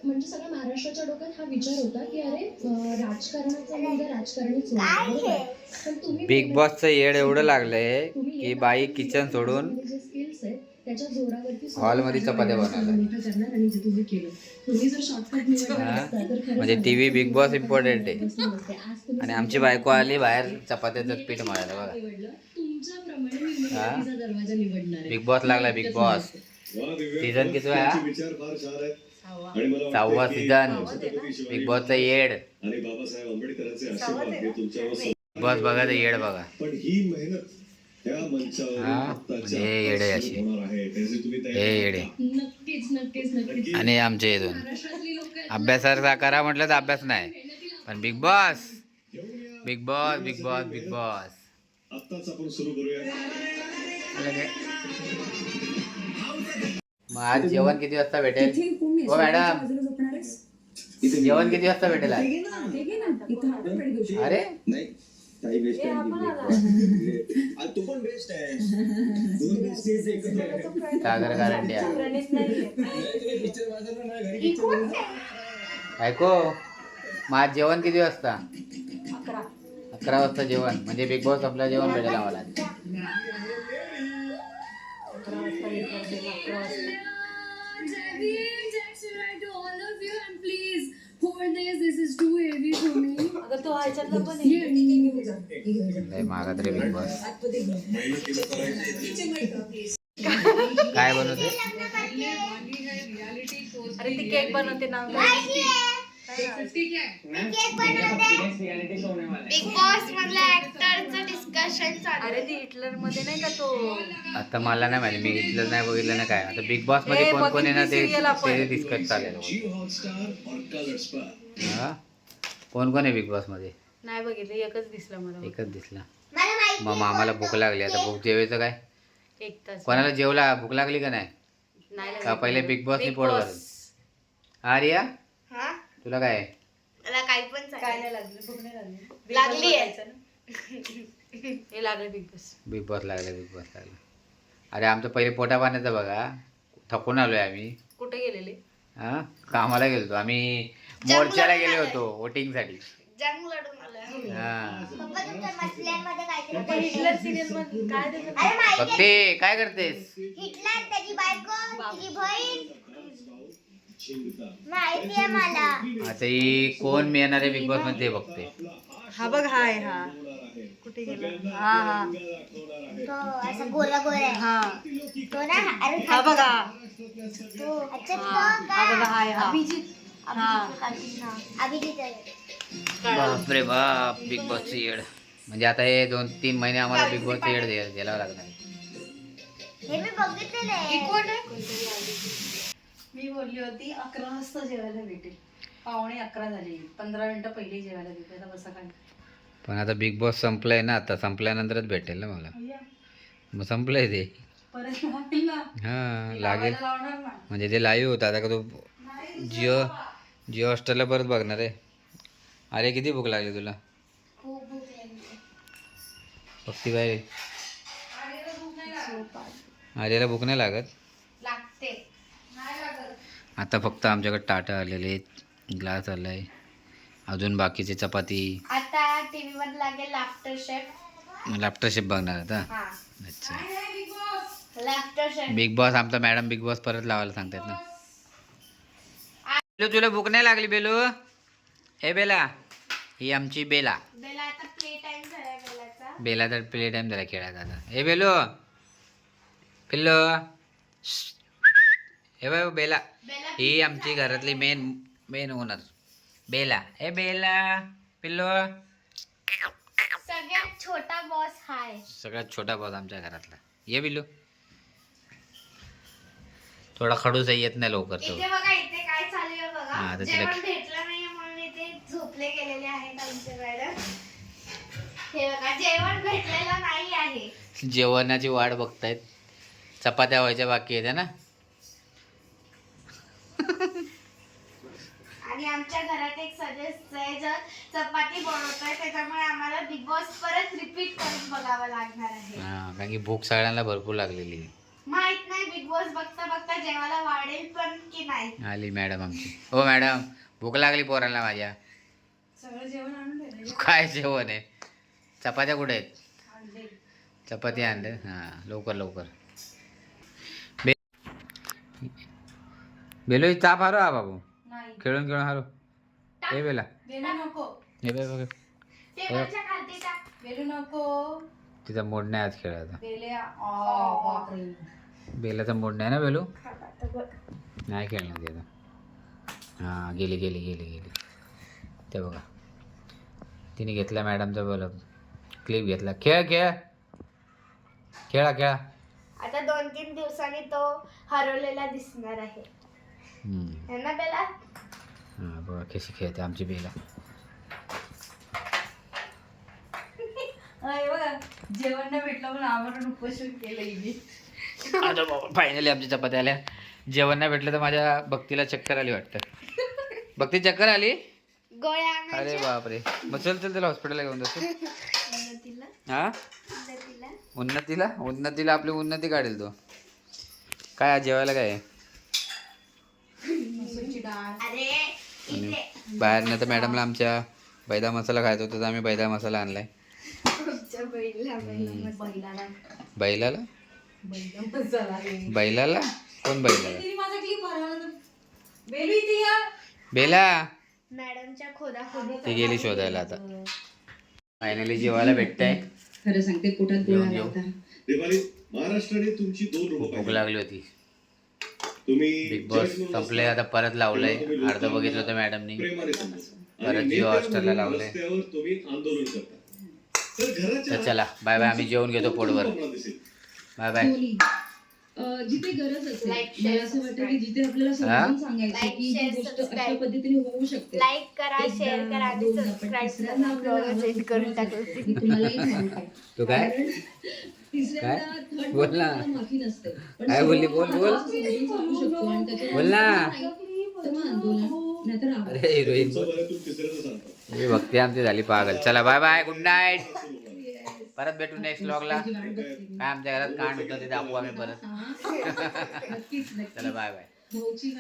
म्हणजे सगळ्या महाराष्ट्राच्या डोक्यात हा विचार होता की अरे राजकारणाचा मुलगा राजकारणीच होणार. पण तुम्ही बिग बॉसचं येड एवढं लागलंय तुम्ही की येत बाई आहात किचन सोडून तुमच्यामध्ये जे स्किल्स आहेत त्याच्या जोरावरती हॉलमध्ये चपात्या बनवल्या. मोठं करणार आणि जे तुम्ही केलं. तुम्ही जर शॉर्टकट निवडला असता तर खरं म्हणजे सांगू टीव्ही तर बिग बॉस तुम्हाला इम्पॉर्टंट कधी बसले आहे. नसते. आज तुम्ही आणि आमची सांगितलं बायको ना, आली बाहेर मी चपात्याचं पीठ मळायला बघा. निवडलं. तुमच्याप्रमाणे मी हा? मराठीचा दरवाजा निवडणार आहे. बिग बॉस लागला बिग बॉस. सीझन किती आहे हा? 6वा सीझन. बिग बॉसचा येड. बिग बॉस बघा ते येड बघा. हा म्हणजे हे येडे असे हे येडे. नक्कीच नक्कीच नक्कीच. आणि आमचे इथून महाराष्ट्रातली लोक अभ्यासाचा करा म्हटलं तर अभ्यास नाही. पण big boss big boss big boss big boss. आत्ताच आपण सुरू करूया. मग आज जेवण किती वाजता भेटेल हो मॅडम? जेवण किती वाजता भेटेल आज? अरे नाही काही बेस्ट आहे. आज तू पण बेस्ट आहे. दोन बेस्टीज एकत्र. सागर कारंड्या ऐको. मग आज जेवण किती वाजता? 11 वाजता जेवण. म्हणजे बिग बॉस आपलं जेवण भेटेल आम्हाला. मागा तरी बिग बॉस काय बनवते? अरे ती केक बनवते ना. बिग बॉस मधल्या ऍक्टरचं डिस्कशन चालू. अरे ती हिटलर मध्ये नाही का तो. आता मला नाही माहिती, मी इथलं नाही बघितलं ना काय. आता बिग बॉस मध्ये ए, कोण कोण येणार ते बघितली serial आपण. ते डिस्कस चालेल. हा कोण कोण आहे बिग बॉस मध्ये? नाही बघितलं, एकच दिसला मला. एकच दिसला. मला माहिती मग आम्हाला भूक लागली. आता भूक जेवायचं काय? 1 तास कोणाला जेवला भूक लागली का नाही? नाही का पहिले बिग बॉसनी पोट बॉस. भरून? आर्या हा तुला काय आहे? मला काही पण काय चालेल. नाही लागली, भूक नाही लागली. लागली आहे. हे लागलं बिग बॉस. बिग बॉस लागला बिग बॉस लागला. अरे आमचं पहिले पोटा पाण्याचं बघा. थकून आलोय आम्ही. कुठे गेलेले? हा कामाला गेलो होतो आम्ही. जंगलात मोर्चाला गेले आलोय. होतो वोटिंग साठी. जंग लढून आलोय. हा पप्पा तुमच्या मसल्यांमध्ये काहीतरी ते हिटलर सिरियल मध्ये काय त्याचं? अरे माहिती आहे? भक्ती काय करतेस? हिटलर त्याची बायको तिची बहीण माहिती आहे मला. आता ही कोण मी येणार आहे बिग बॉस मध्ये ते बघते. हा बघ हाय हा कुठे गेला? हा हा तो असा गोला गोला आहे. हा तो ना अरे हा बघा. तो अच्छा तो हा बघा का हाय हा. अभिजित हा. अभिजित आहे. बापरे बाप बिग बॉसची येड. म्हणजे आता हे 2-3 महिने आम्हाला बिग बॉसची येड द्यायला लागणार. हे मी बघितलेलं आहे. मी बोलली होती 11 वाजता जेवायला भेटेल. 11:45 झाली. 15 मिनिटं पहिली जेवायला भेटेल. आता बसा काय. पण आता बिग बॉस संपलंय ना. आता संपल्यानंतरच भेटेल ना मला. मग संपलंय ते. परत लागेल ना. हा लागेल. लावणार ना. म्हणजे ते लाईव्ह होतं. आता का तो जिओ हॉस्टेलला परत बघणार आहे. अरे किती भूक लागली तुला? खूप भूक लागली. भक्ती बाई आर्याला भूक नाही लागत. लागते. आता फक्त आमच्याकडे ताटं आलेले आहेत. ग्लास आलाय. अजून बाकीचे चपाती. आता टीव्ही वर लागेल लाफ्टर शेफ. लाफ्टर शेफ बघणार आता. हा अच्छा लाफ्टर शेफ. बिग बॉस आमचा मॅडम बिग बॉस परत लावायला सांगतात ना. बेलू तुला भूक नाही लागली बेलू? हे बेला ही आमची बेला. बेला आता प्ले टाइम झालाय बेलाचा. बेला तर प्ले टाइम झाला खेळायचा आता. हे बेलू पिल्लो हे बाय बेला. बेला ही आमची घरातली मेन ओनर बेला. हे बेला पिल्लो. सगळ्यात छोटा बॉस हाय. सगळ्यात छोटा बॉस आमच्या घरातला. ये बिल्लू. थोडा खडूस येत नाही लवकर तो. इथे बघा इथे काय चालू आहे हा, बघा. तर जेवण तिला- भेटलं नाही म्हणून इथे झोपले गेलेले आहेत आमचे मॅडम. हे बघा जेवण भेटलेलं नाही आहे. जेवणाची वाट बघतायत. चपात्या व्हायच्या बाकी आहेत ना. आणि आमच्या घरात एक सदस्य आहे जर चपाती बनवतोय त्याच्यामुळे आम्हाला बिग बॉस परत रिपीट करून बघावं लागणार आहे. हा कारण की भूक सगळ्यांना भरपूर लागलेली आहे. माहित नाही बिग बिग बॉस बघता बघता जेवायला वाढेल पण की नाही. आली मॅडम आमची. हो मॅडम, भूक लागली पोरांना माझ्या. सगळं जेवण आणून ठेवलं काय जेवण आहे? चपात्या कुठे आहेत? आणले. चपाती आणले. हां, लवकर लवकर. बेलो ताप हारो हा बाबू, नाही खेळून खेळून हारो. हे बेला, बेलू नको, हे बघ बघ. टेबलच्या खालती टाक. बेलू नको. तिचा मूड नाही आज खेळायचा. बेल्या बापरे. बेलाचा मूड नाही ना बेलू? नाही खेळणार तिथं. हां, गेली गेली गेली गेली. ते बघा, तिने घेतला मॅडमचा बोल क्लिप घेतला. खेळ खेळ, खेळा खेळा. आता 2-3 दिवसांनी तो हरवलेला दिसणार आहे. है ना बेला? हां बघा कशी खेळते आमची बेला. अरे बघा, जेवण नाही भेटलं म्हणून आवरून उपोषण केलं हिने. आता बाबा फायनली आमची चपात्या आल्या. जेवण नाही भेटलं तर माझ्या भक्तीला चक्कर आली वाटतं. भक्ती चक्कर आली? गोळ्या अरे आणायच्या. बापरे. मग चल चल त्याला हॉस्पिटलला घेऊन जातो. उन्नतीला हां, उन्नतीला. उन्नतीला उन्नतीला आपली उन्नती काढेल तो. काय आज जेवायला काय आहे? मसूरची डाळ. अरे आणि इथे बाहेरनं तर मॅडमला आमच्या बैदा मसाला खायचा होता, तर आम्ही बैदा मसाला आणलाय. आमच्या बैला बैलाला बैलाला? बैला मसाला रे. बैलाला? कोण बैलाला? तिने माझा क्लिप हरवला तर. बेलू इथे या. बेला मॅडमच्या खोदाखोदी. ती गेली शोधायला आता. फायनली जेवायला भेटतंय. खरं सांगते पोटात जेवून गोळा घेऊ. लागता. दिवाळी महाराष्ट्राने तुमची 2 रूपं भूक पाहिली. लागली होती. तुम्ही बिग बॉस जज म्हणून संपले, असता. आता परत लावलंय. तेव्हा तुम्ही अर्ध लोकांना बघितलं होतं मॅडमनी. प्रेमाने समजता. परत आणि जिओ नेते हॉटस्टारला म्हणून लावलंय. रस्त्यावर तुम्ही आंदोलन करता. तर घराच्या तर चला बाय बाय. आम्ही जेवून घेतो पोटभर. कोण दिसेल? Bye bye. सोनी, जिथे गरज असेल, Like, share, मला असं वाटतं की subscribe. जिथे आपल्याला समजून सांगायचं Like, की ही share, गोष्ट अशा subscribe. पद्धतीने होऊ शकते. लाईक करा, एकदा, शेअर करा आणि दोनदा, पण सबस्क्राईब तिसऱ्यांदा करा. आपल्याला ब्लॉगच आवाज एंड करून उठवायचा टाकलं. असतो. मी तुम्हालाही सांगते. तू काय? कारण तिसऱ्यांदा, third बोल time ना. आपल्याला माफी नसते. पण काय बोलली? बोल, समोरचा बोल. माणूस समजून सांगू शकतो आणि त्याच्यावर बोल ना. नाही, तर मग आंदोलन, नाहीतर आवाज. अरे हिरोईन तुमचं बरं, तू तिसऱ्याचं सांगतो. ही भक्ती आमची झाली पागल. चला बाय बाय. Good night. परत भेटू नेक्स्ट व्लॉगला. त्याची वाट बघते मी. काय आमच्या घरात कांड होतं ते दाखवू आम्ही परत. हा. नक्कीच नक्कीच. चला बाय बाय. भाऊची